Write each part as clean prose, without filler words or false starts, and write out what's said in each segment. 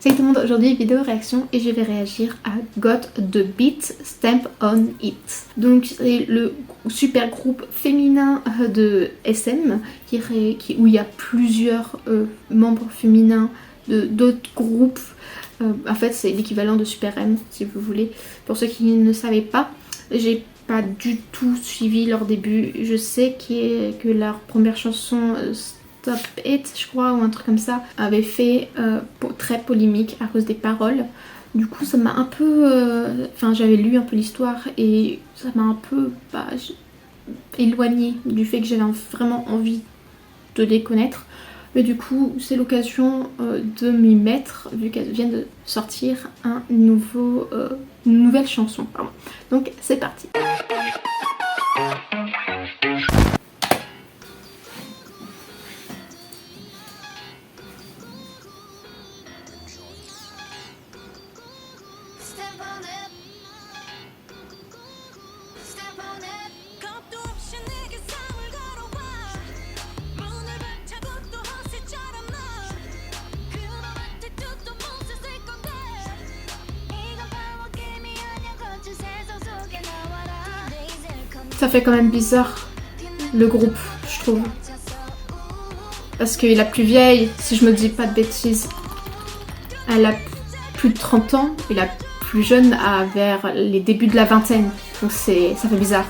Salut tout le monde, aujourd'hui vidéo réaction et je vais réagir à Got the Beat Stamp on It. Donc c'est le super groupe féminin de SM où il y a plusieurs membres féminins d'autres groupes. En fait c'est l'équivalent de Super M si vous voulez. Pour ceux qui ne savaient pas, j'ai pas du tout suivi leur début. Je sais que leur première chanson Stop It, je crois, ou un truc comme ça, avait fait très polémique à cause des paroles. Du coup, ça m'a un peu... Enfin, j'avais lu un peu l'histoire et ça m'a un peu éloignée du fait que j'avais vraiment envie de les connaître. Mais du coup, c'est l'occasion de m'y mettre, vu qu'elle vient de sortir une nouvelle chanson. Pardon. Donc, c'est parti. Ça fait quand même bizarre, le groupe, je trouve. Parce que la plus vieille, si je me dis pas de bêtises, elle a plus de 30 ans et la plus jeune a vers les débuts de la vingtaine. Donc ça fait bizarre.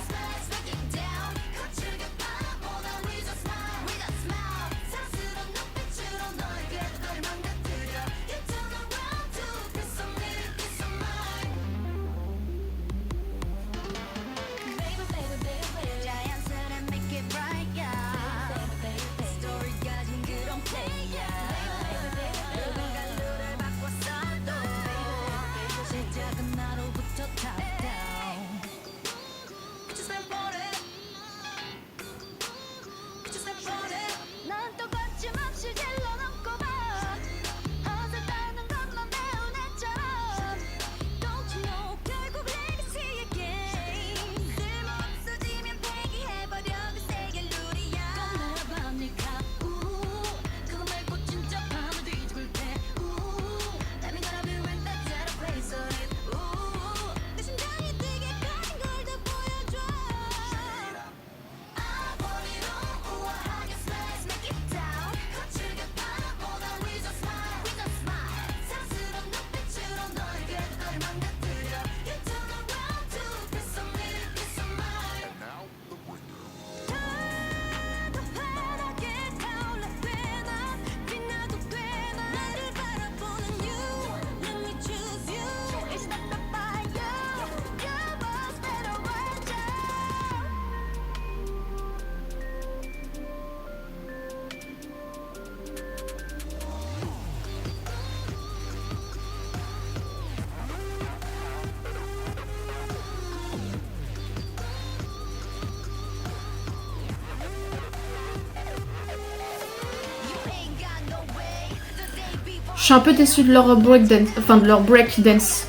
Je suis un peu déçue de leur breakdance, enfin de leur breakdance.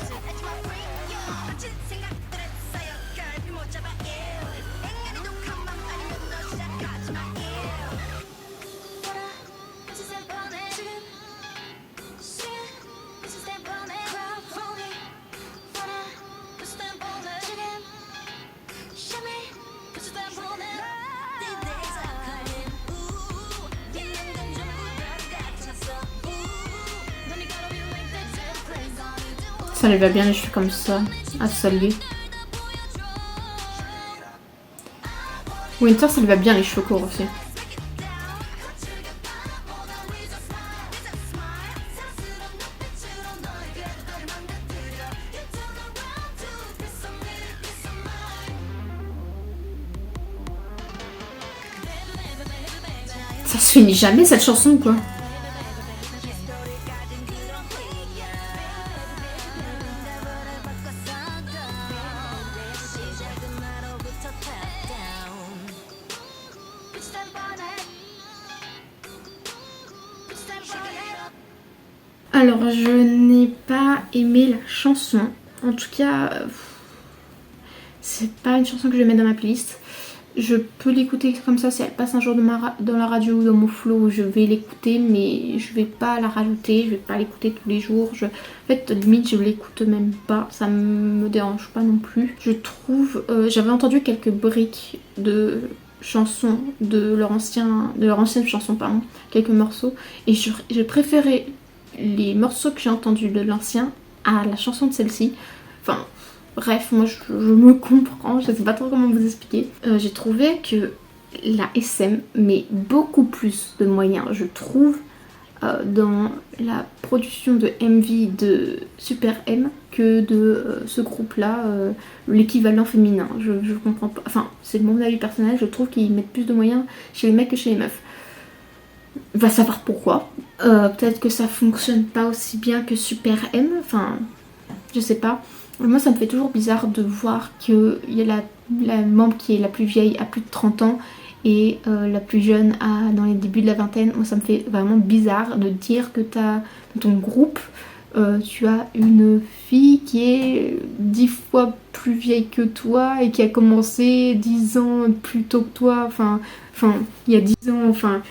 Ça lui va bien les cheveux comme ça, à Sully. Winter, ça lui va bien les cheveux courts aussi. Ça se finit jamais cette chanson quoi. Alors je n'ai pas aimé la chanson, en tout cas c'est pas une chanson que je vais mettre dans ma playlist. Je peux l'écouter comme ça, si elle passe un jour dans la radio ou dans mon flow, je vais l'écouter, mais je vais pas la rajouter, je vais pas l'écouter tous les jours. En fait, limite, je l'écoute même pas, ça me dérange pas non plus. Je trouve, j'avais entendu quelques briques de chansons de leur ancienne chanson, pardon, quelques morceaux, et je préférais les morceaux que j'ai entendus de l'ancien à la chanson de celle-ci. Enfin, bref, moi je me comprends, je sais pas trop comment vous expliquer. J'ai trouvé que la SM met beaucoup plus de moyens, je trouve, dans la production de MV de Super M que de ce groupe-là, l'équivalent féminin. Je comprends pas, enfin, c'est mon avis personnel, je trouve qu'ils mettent plus de moyens chez les mecs que chez les meufs. Va savoir pourquoi. Peut-être que ça fonctionne pas aussi bien que Super M, enfin, je sais pas. Moi, ça me fait toujours bizarre de voir qu'il y a la membre qui est la plus vieille à plus de 30 ans et la plus jeune dans les débuts de la vingtaine. Moi, ça me fait vraiment bizarre de dire que dans ton groupe, tu as une fille qui est 10 fois plus vieille que toi et qui a commencé 10 ans plus tôt que toi. Enfin, il y a 10 ans, enfin...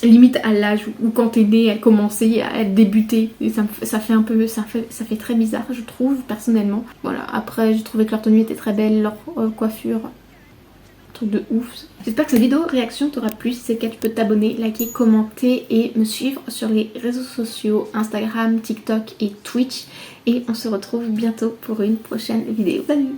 limite à l'âge où quand t'es née, elle commençait à débuter, et ça fait très bizarre, je trouve, personnellement. Voilà, après j'ai trouvé que leur tenue était très belle, leur coiffure, truc de ouf. J'espère que cette vidéo réaction t'aura plu. Si c'est le cas, tu peux t'abonner, liker, commenter et me suivre sur les réseaux sociaux, Instagram, TikTok et Twitch, et on se retrouve bientôt pour une prochaine vidéo. Salut!